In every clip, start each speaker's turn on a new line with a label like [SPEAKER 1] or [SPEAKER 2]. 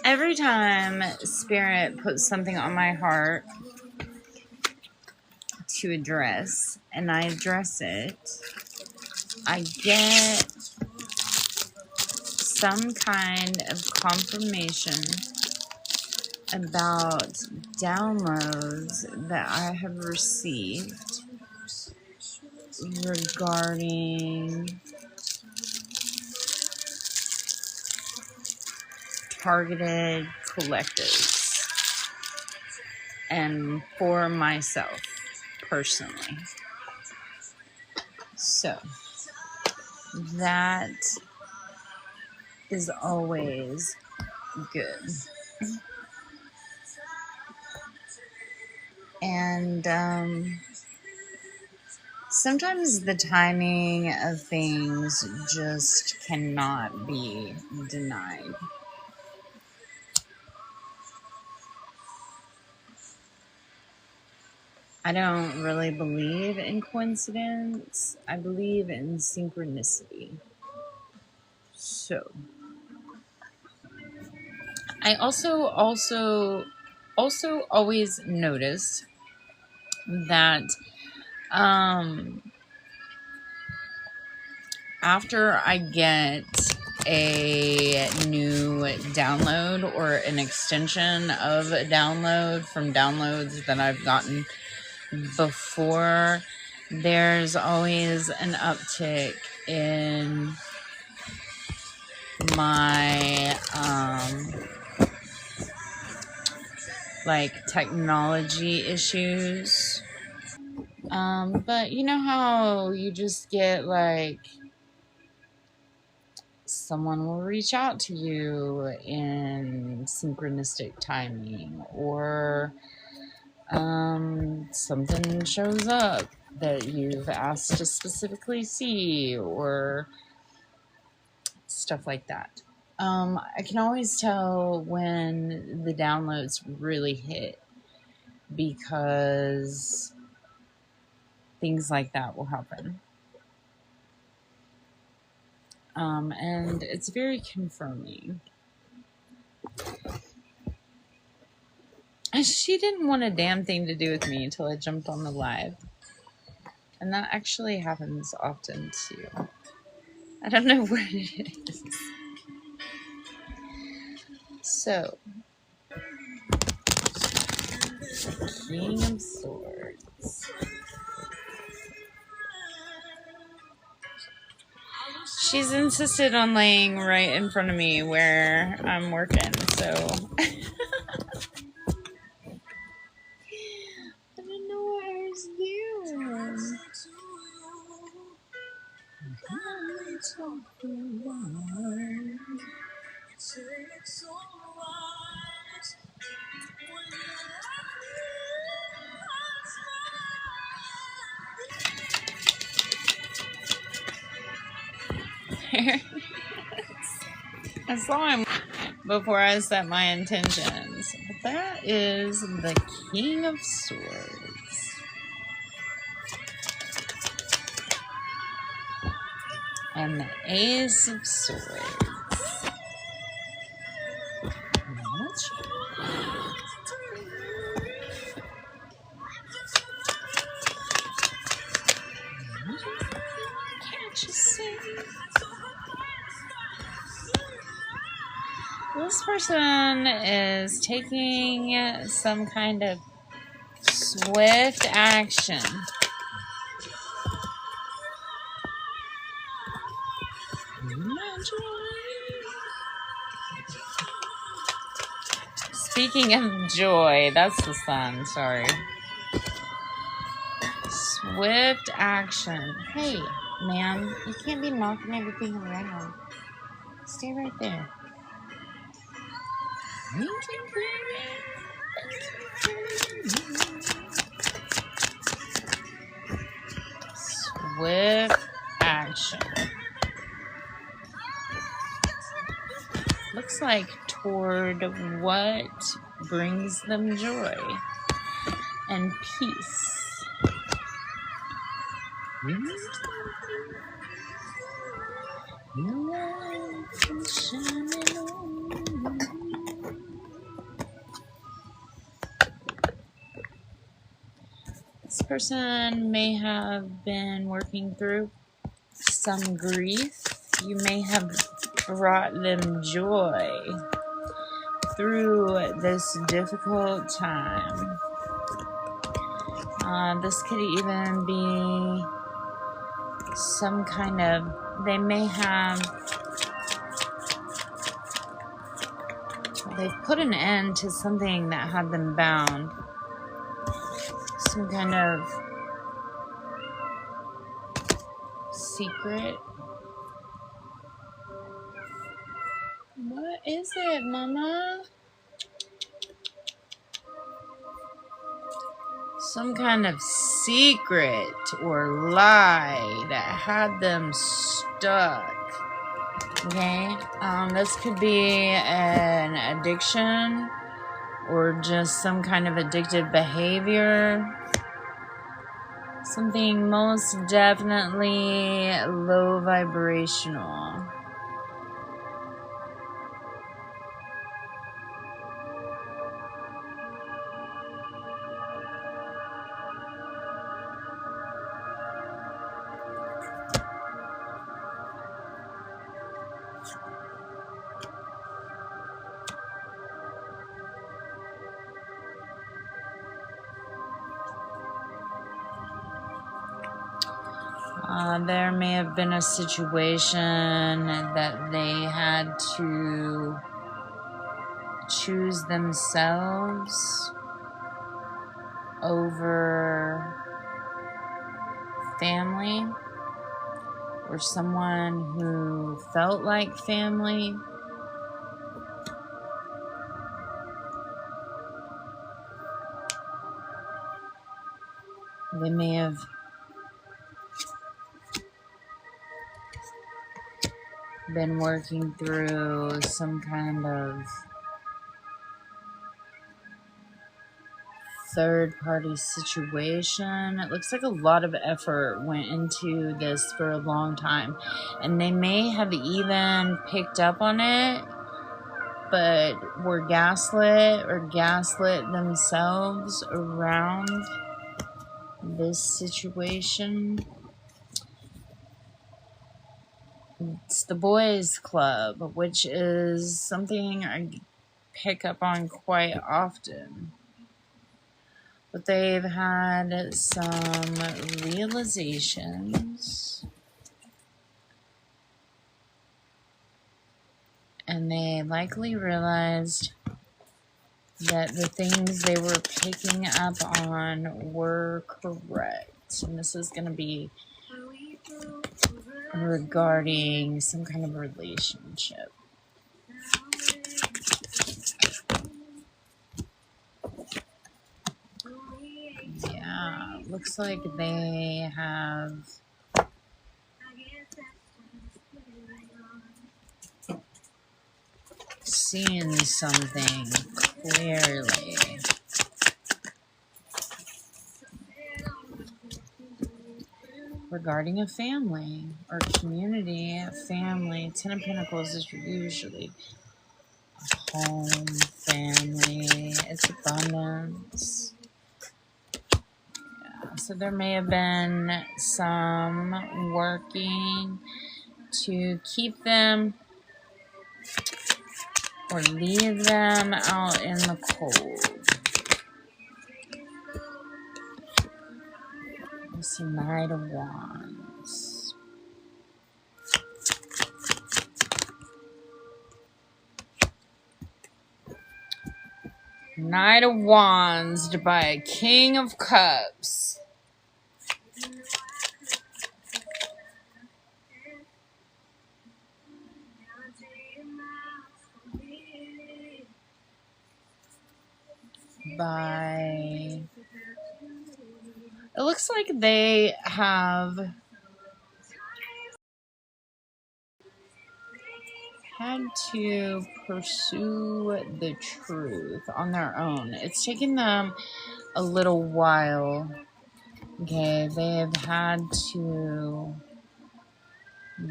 [SPEAKER 1] Every time Spirit puts something on my heart to address, and I address it, I get some kind of confirmation about downloads that I have received regarding targeted collectives and for myself personally. So that is always good. And sometimes the timing of things just cannot be denied. I don't really believe in coincidence. I believe in synchronicity. So I also always notice that after I get a new download or an extension of a download from downloads that I've gotten before, there's always an uptick in my like technology issues. But you know how you just get like someone will reach out to you in synchronistic timing, or something shows up that you've asked to specifically see, or stuff like that. I can always tell when the downloads really hit because things like that will happen. And it's very confirming. And she didn't want a damn thing to do with me until I jumped on the live. And that actually happens often too. I don't know what it is. So, King of Swords. She's insisted on laying right in front of me where I'm working, so I don't know what I was doing. I saw him before I set my intentions. But that is the King of Swords. And the Ace of Swords. Can't you see? This person is taking some kind of swift action. Speaking of joy, that's the sun, sorry. Swift action. Hey, man, you can't be knocking everything around. Stay right there. Swift action. Looks like toward what brings them joy and peace. person may have been working through some grief. You may have brought them joy through this difficult time. This could even be some kind of, they've put an end to something that had them bound. Some kind of secret. What is it, Mama? Some kind of secret or lie that had them stuck. Okay, this could be an addiction or just some kind of addictive behavior. Something most definitely low vibrational. There may have been a situation that they had to choose themselves over family or someone who felt like family. They may have been working through some kind of third-party situation. It looks like a lot of effort went into this for a long time, and they may have even picked up on it, but were gaslit or gaslit themselves around this situation. It's the boys club, which is something I pick up on quite often. But they've had some realizations, and they likely realized that the things they were picking up on were correct. And this is going to be regarding some kind of relationship. Yeah, looks like they have seen something clearly. Regarding a family or community, a family. Ten of Pentacles is usually a home, family, it's abundance. Yeah, so there may have been some working to keep them or leave them out in the cold. We see Knight of Wands. Knight of Wands by King of Cups. It looks like they have had to pursue the truth on their own. It's taken them a little while. Okay, they've had to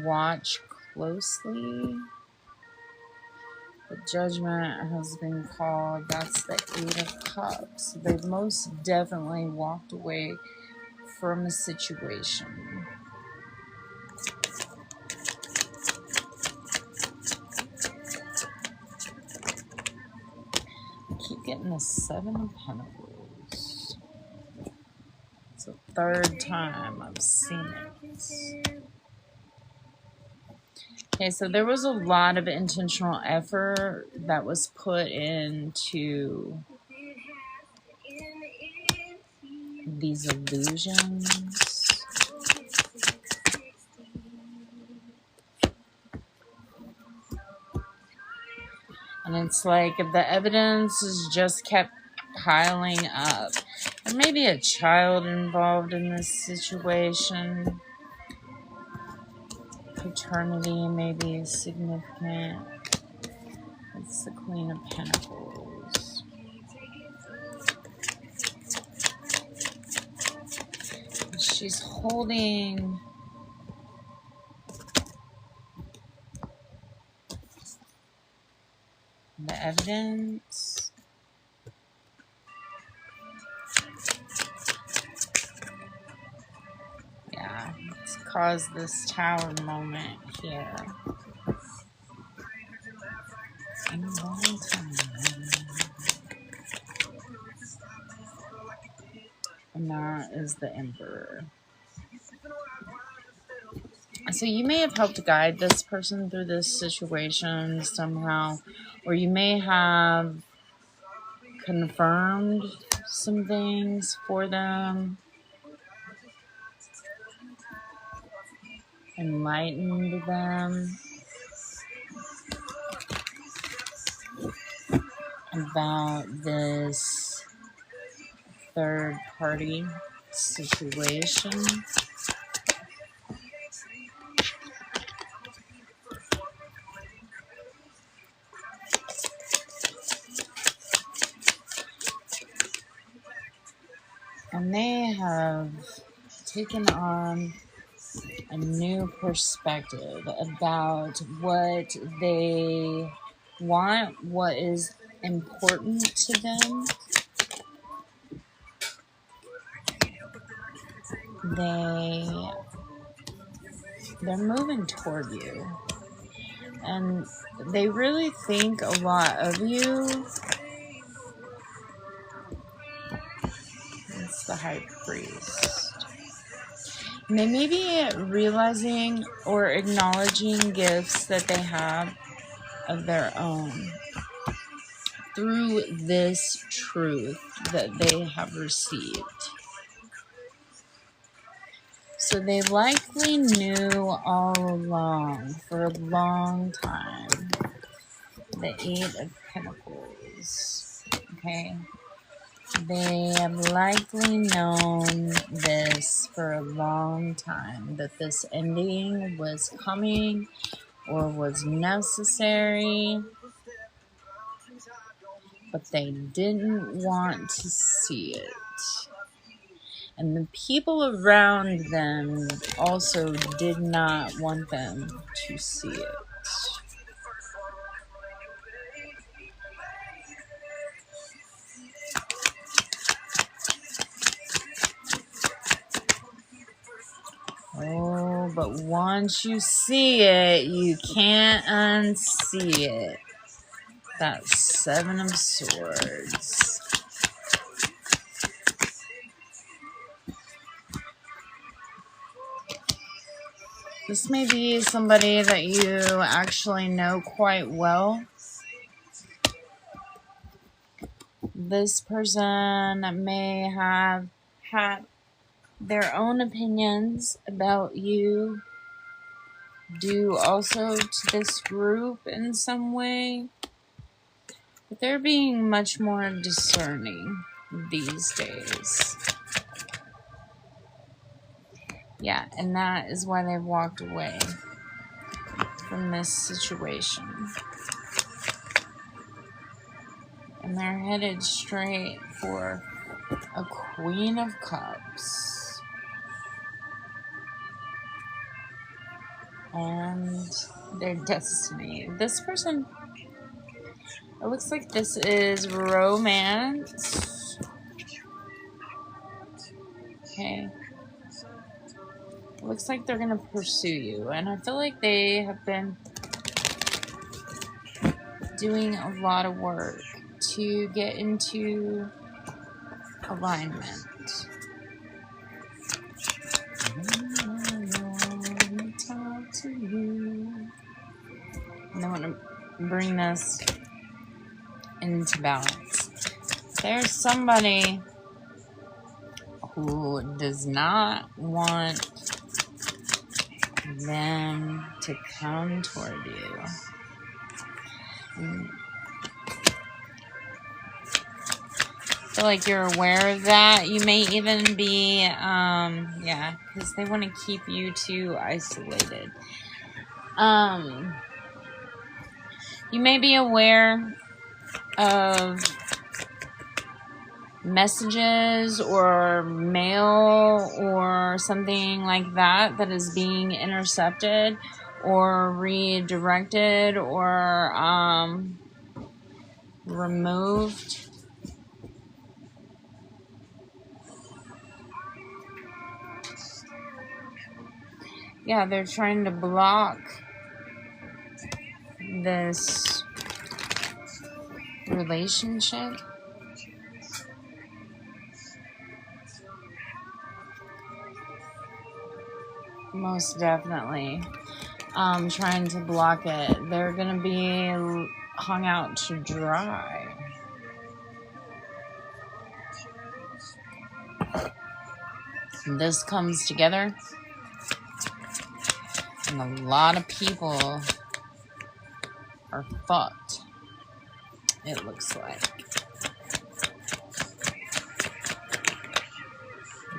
[SPEAKER 1] watch closely. The Judgment has been called. That's the Eight of Cups. They've most definitely walked away from a situation. I keep getting the Seven of Pentacles. It's the third time I've seen it. Okay, so there was a lot of intentional effort that was put into these illusions. And it's like if the evidence is just kept piling up. There may be a child involved in this situation. Paternity may be significant. It's the Queen of Pentacles. She's holding the evidence. Yeah, it's caused this Tower moment here. In a long time. And that is the Emperor. So you may have helped guide this person through this situation somehow, or you may have confirmed some things for them, enlightened them about this third party situation. And they have taken on a new perspective about what they want, what is important to them. They're moving toward you. And they really think a lot of you. It's the High Priest. And they may be realizing or acknowledging gifts that they have of their own through this truth that they have received. So they likely knew all along for a long time. The Eight of Pentacles. Okay. They have likely known this for a long time, that this ending was coming or was necessary, but they didn't want to see it. And the people around them also did not want them to see it. Oh, but once you see it, you can't unsee it. That's Seven of Swords. This may be somebody that you actually know quite well. This person may have had their own opinions about you, due also to this group in some way. But they're being much more discerning these days. Yeah, and that is why they've walked away from this situation. And they're headed straight for a Queen of Cups. And their destiny. This person, it looks like this is romance. Okay. looks like they're going to pursue you. And I feel like they have been doing a lot of work to get into alignment. Talk to you. And I want to bring this into balance. There's somebody who does not want them to come toward you. I feel like you're aware of that. You may even be, because they want to keep you too isolated. You may be aware of messages or mail or something like that that is being intercepted or redirected or removed. Yeah, they're trying to block this relationship. Most definitely. Trying to block it. They're going to be hung out to dry. And this comes together. And a lot of people are fucked, it looks like.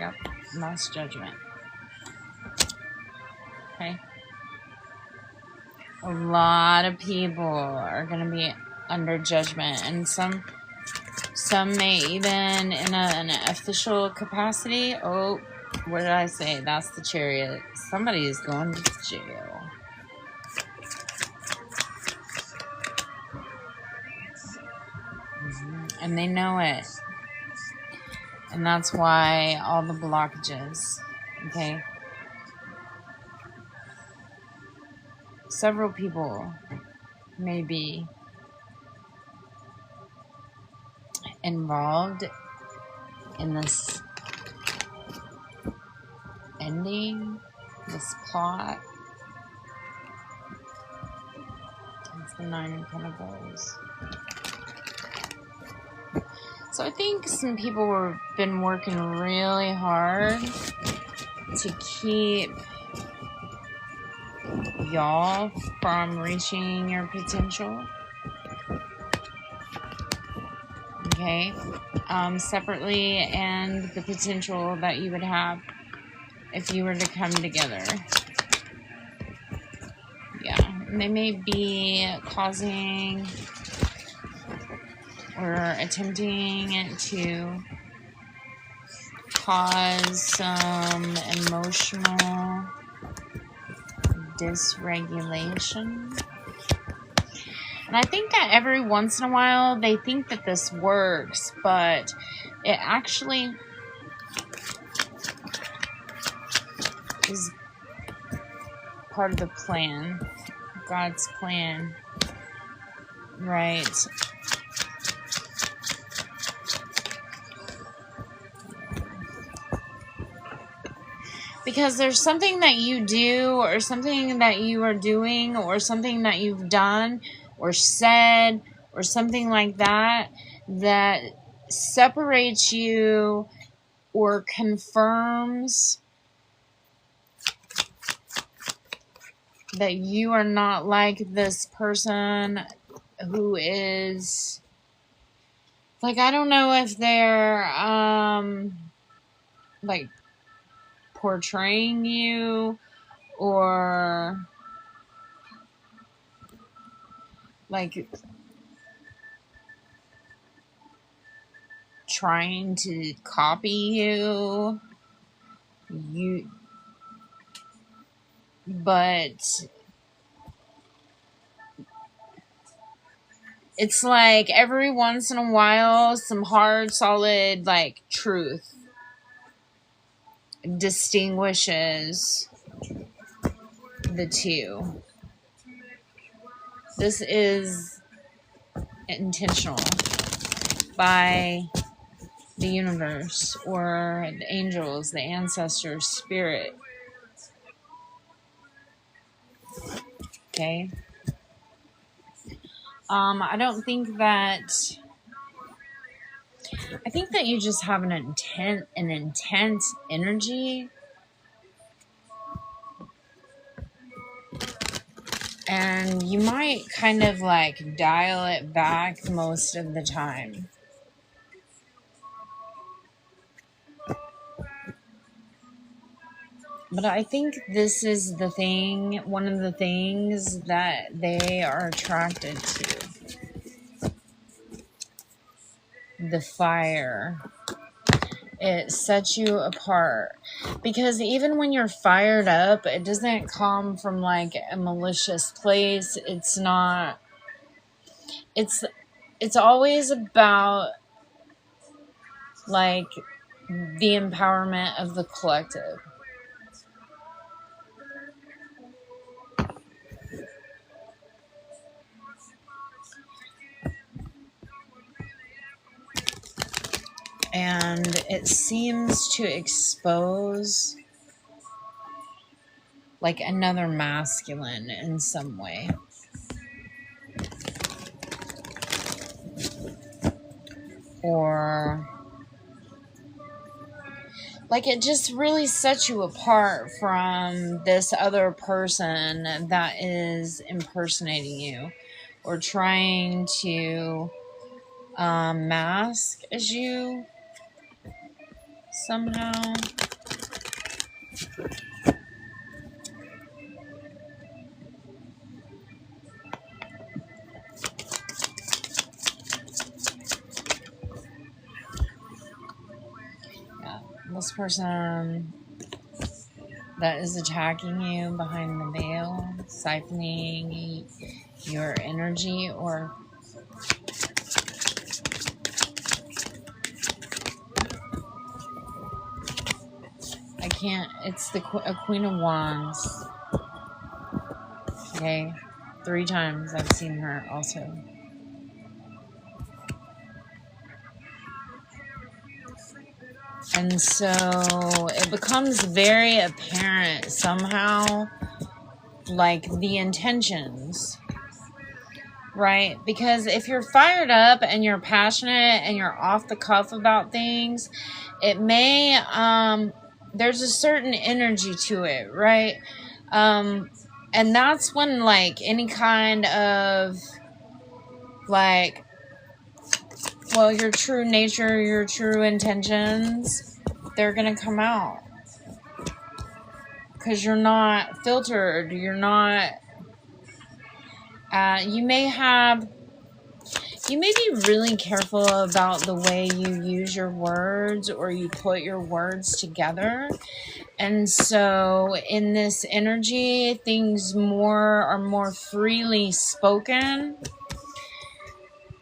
[SPEAKER 1] Yep, mass judgment. Okay. A lot of people are going to be under judgment, and some may even in an official capacity. Oh, what did I say? That's the Chariot. Somebody is going to jail. And they know it. And that's why all the blockages. Okay. Several people may be involved in this ending, this plot. It's the 9 of Pentacles. So I think some people have been working really hard to keep y'all from reaching your potential. Okay. Separately, and the potential that you would have if you were to come together. Yeah. And they may be causing or attempting to cause some emotional dysregulation. And I think that every once in a while they think that this works, but it actually is part of the plan, God's plan, right? Because there's something that you do, or something that you are doing, or something that you've done or said or something like that that separates you or confirms that you are not like this person who is, like, I don't know if they're like portraying you or like trying to copy you, but it's like every once in a while some hard, solid, like, truth distinguishes the 2. This is intentional by the universe or the angels, the ancestors, spirit. Okay. I don't think that. I think that you just have an intense energy, and you might kind of like dial it back most of the time. But I think this is the thing, one of the things that they are attracted to. The fire. It sets you apart. Because even when you're fired up, it doesn't come from like a malicious place. It's not. It's always about like the empowerment of the collective. And it seems to expose like another masculine in some way. Or like it just really sets you apart from this other person that is impersonating you or trying to mask as you somehow. Yeah, this person that is attacking you behind the veil, siphoning your energy, or I can't, it's a Queen of Wands. Okay, 3 times I've seen her also. And so it becomes very apparent somehow, like the intentions, right? Because if you're fired up and you're passionate and you're off the cuff about things, it may, there's a certain energy to it, right? And that's when like any kind of like, well, your true nature, your true intentions, they're going to come out. Because you're not filtered. You're not, you may be really careful about the way you use your words or you put your words together. And so in this energy, things are more freely spoken.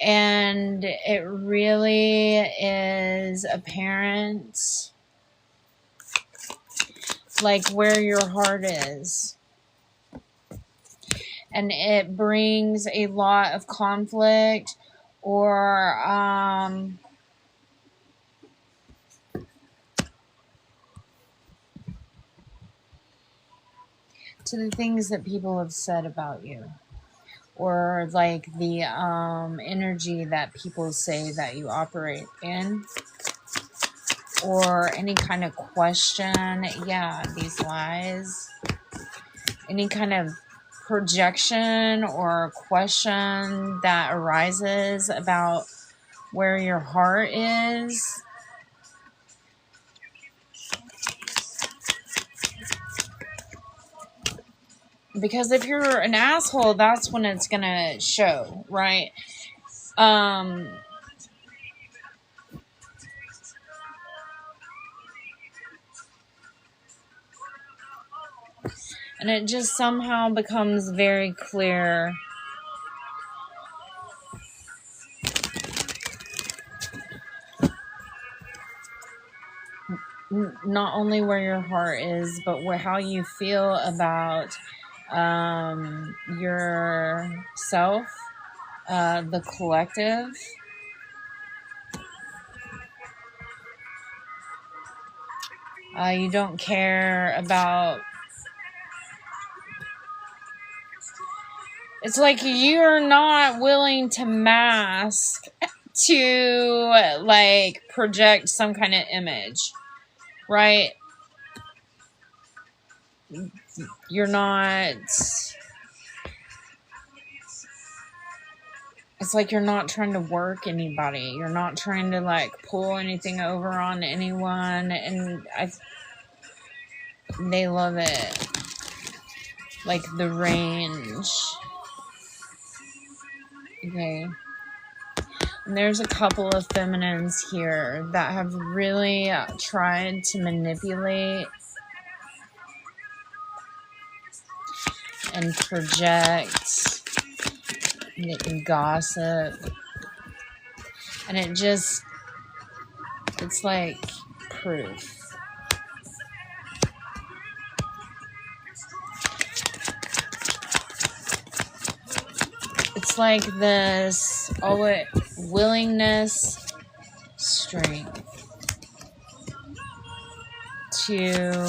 [SPEAKER 1] And it really is apparent, like where your heart is. And it brings a lot of conflict or to the things that people have said about you. Or like the energy that people say that you operate in, or any kind of question, yeah, these lies, any kind of projection or question that arises about where your heart is. Because if you're an asshole, that's when it's gonna show, right? And it just somehow becomes very clear not only where your heart is, but how you feel about yourself, the collective. You don't care about... It's like you're not willing to mask to, like, project some kind of image, right? You're not... It's like you're not trying to work anybody. You're not trying to, like, pull anything over on anyone. And they love it. Like, the range. Okay. And there's a couple of feminines here that have really tried to manipulate and project and gossip. And it's like proof. It's like this willingness, strength to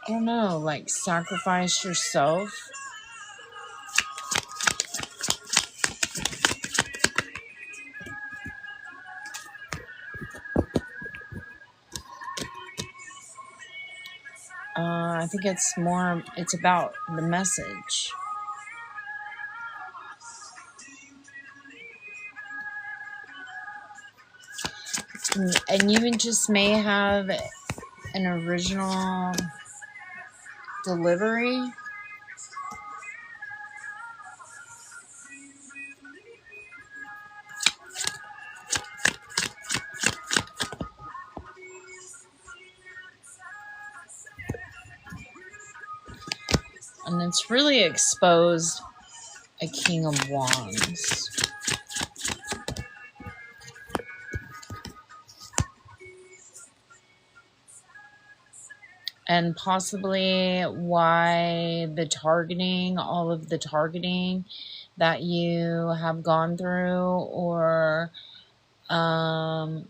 [SPEAKER 1] I don't know, like sacrifice yourself. I think it's about the message. And you just may have an original delivery. And it's really exposed a King of Wands. And possibly why all of the targeting that you have gone through or been on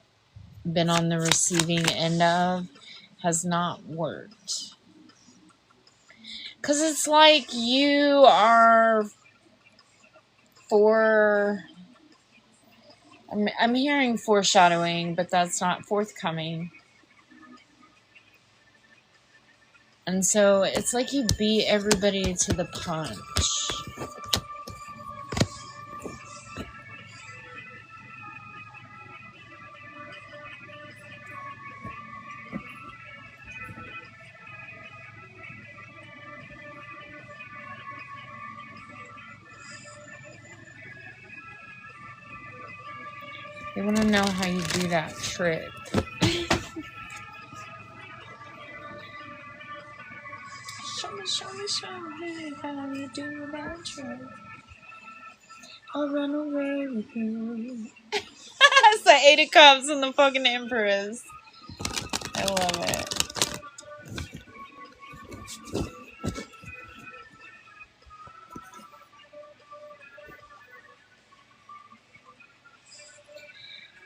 [SPEAKER 1] the receiving end of has not worked. Because it's like you are I'm hearing foreshadowing, but that's not forthcoming. And so it's like you beat everybody to the punch. They want to know how you do that trick. Show me how you do that trick. I'll run away with you. It's the 8 of Cups and the fucking Empress. I love it.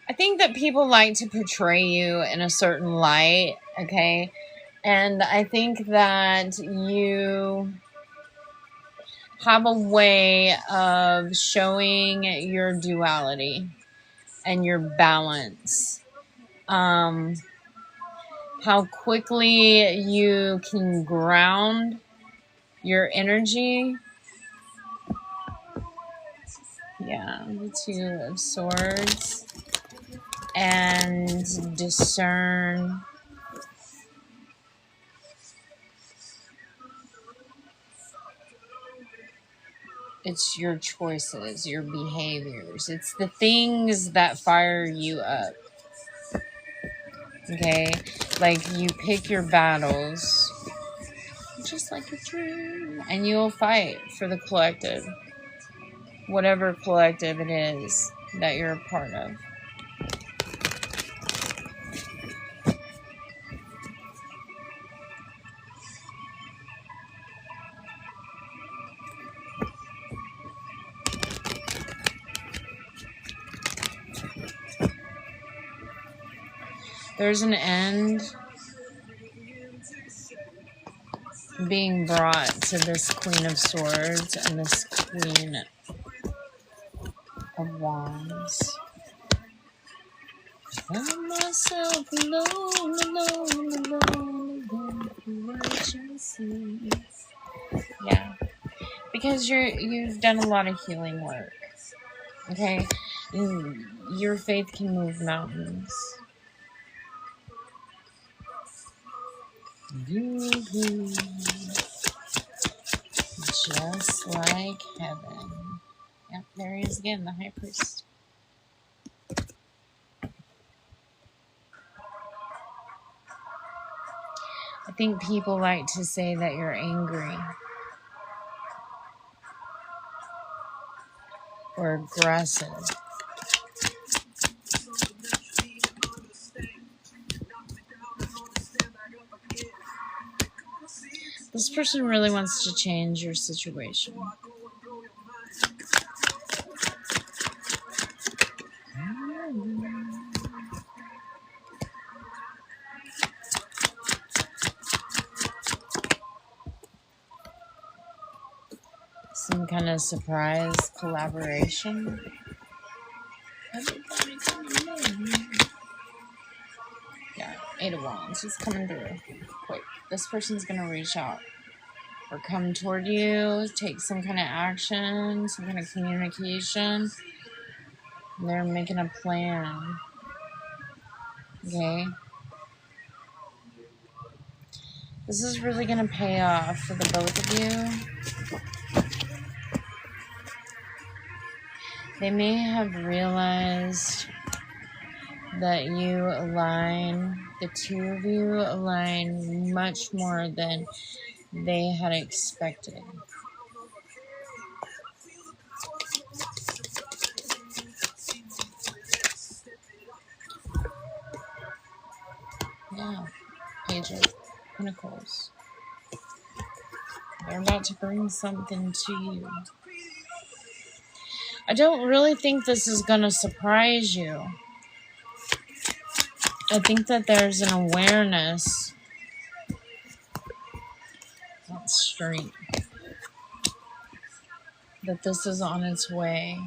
[SPEAKER 1] I think that people like to portray you in a certain light, okay? And I think that you have a way of showing your duality and your balance. How quickly you can ground your energy. Yeah, the 2 of Swords. And discern it's your choices, your behaviors. It's the things that fire you up. Okay? Like you pick your battles just like a dream. And you'll fight for the collective. whatever collective it is that you're a part of. There's an end being brought to this Queen of Swords and this Queen of Wands. Found myself alone, yeah, because you've done a lot of healing work. Okay, your faith can move mountains. Just like heaven. Yep, there he is again, the High Priest. I think people like to say that you're angry or aggressive. This person really wants to change your situation. Some kind of surprise collaboration. Yeah, 8 of Wands. He's coming through. Quick. This person's going to reach out or come toward you, take some kind of action, some kind of communication. They're making a plan. Okay? This is really going to pay off for the both of you. They may have realized that you align, the two of you align much more than they had expected. Yeah, Page of Pentacles. They're about to bring something to you. I don't really think this is going to surprise you. I think that there's an awareness. That's strength. That this is on its way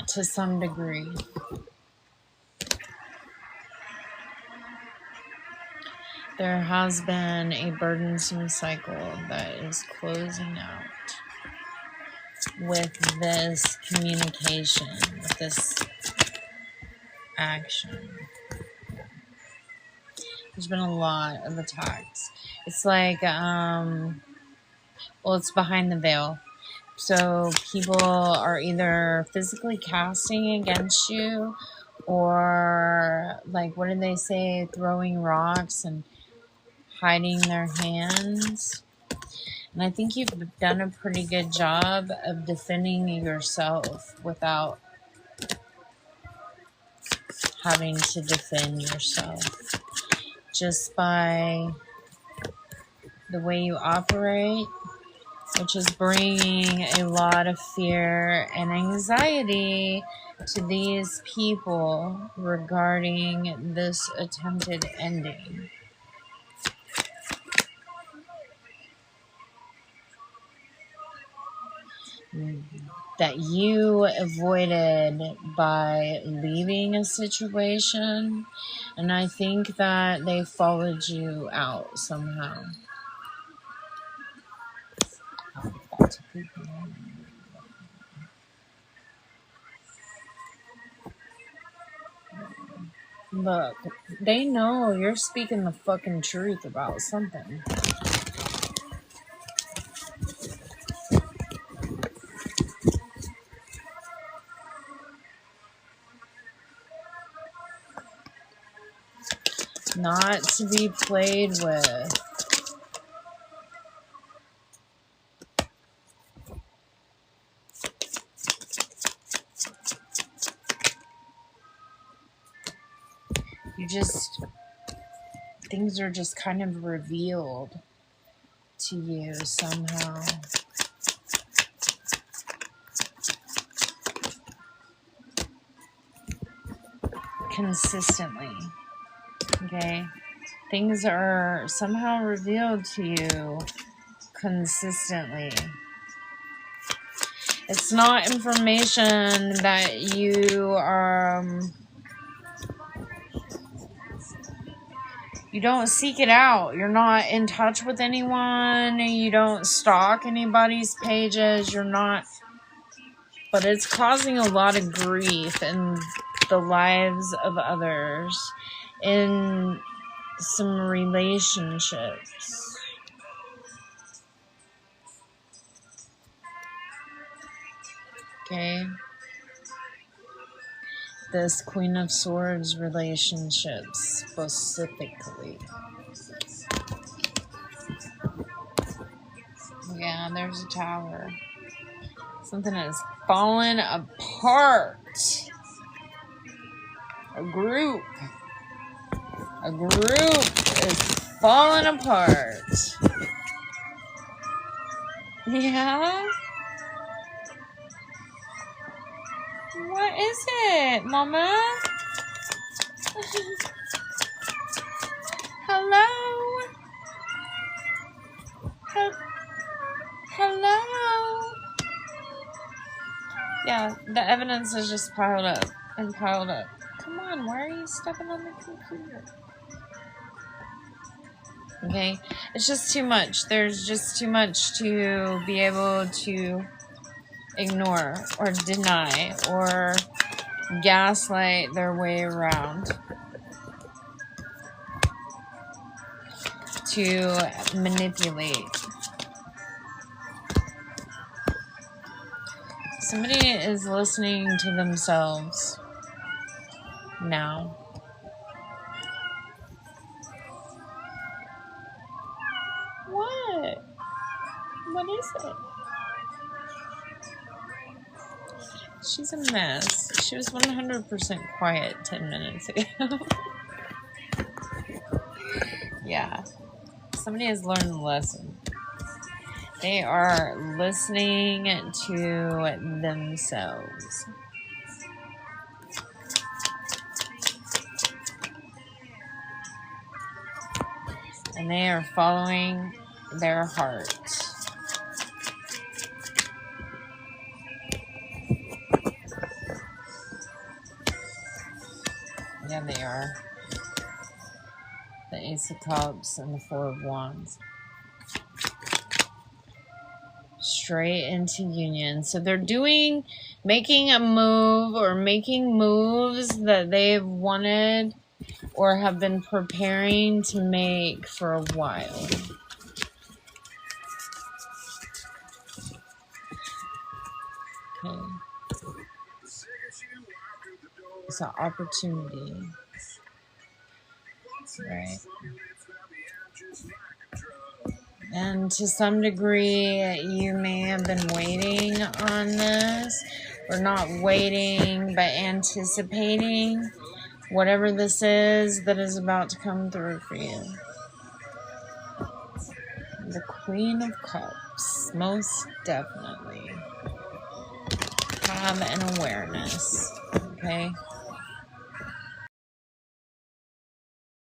[SPEAKER 1] to some degree. There has been a burdensome cycle that is closing out with this communication, with this action. There's been a lot of attacks. It's like, well, it's behind the veil. So people are either physically casting against you or, like, what did they say? Throwing rocks and hiding their hands. And I think you've done a pretty good job of defending yourself without having to defend yourself. Just by the way you operate, which is bringing a lot of fear and anxiety to these people regarding this attempted ending. That you avoided by leaving a situation, and I think that they followed you out somehow. Look, they know you're speaking the fucking truth about something. Not to be played with. things are just kind of revealed to you somehow. Consistently. Okay? Things are somehow revealed to you consistently. It's not information that you you don't seek it out. You're not in touch with anyone. You don't stalk anybody's pages. You're not. But it's causing a lot of grief in the lives of others, in some relationships. Okay? This Queen of Swords relationship specifically. Yeah, there's a tower. Something has fallen apart. A group is falling apart. Yeah? What is it, Mama? Hello? Hello? Yeah, the evidence is just piled up and piled up. Come on, why are you stepping on the computer? Okay, it's just too much. There's just too much to be able to ignore or deny or gaslight their way around to manipulate. Somebody is listening to themselves now. What? What is it? She's a mess. She was 100% quiet 10 minutes ago. Yeah. Somebody has learned the lesson. They are listening to themselves. And they are following their heart. Yeah, they are. The Ace of Cups and the Four of Wands. Straight into union. So they're making a move or making moves that they've wanted or have been preparing to make for a while. Okay. It's an opportunity. Right. And to some degree, you may have been waiting on this, or not waiting, but anticipating whatever this is that is about to come through for you. The Queen of Cups, most definitely. Have an awareness, okay?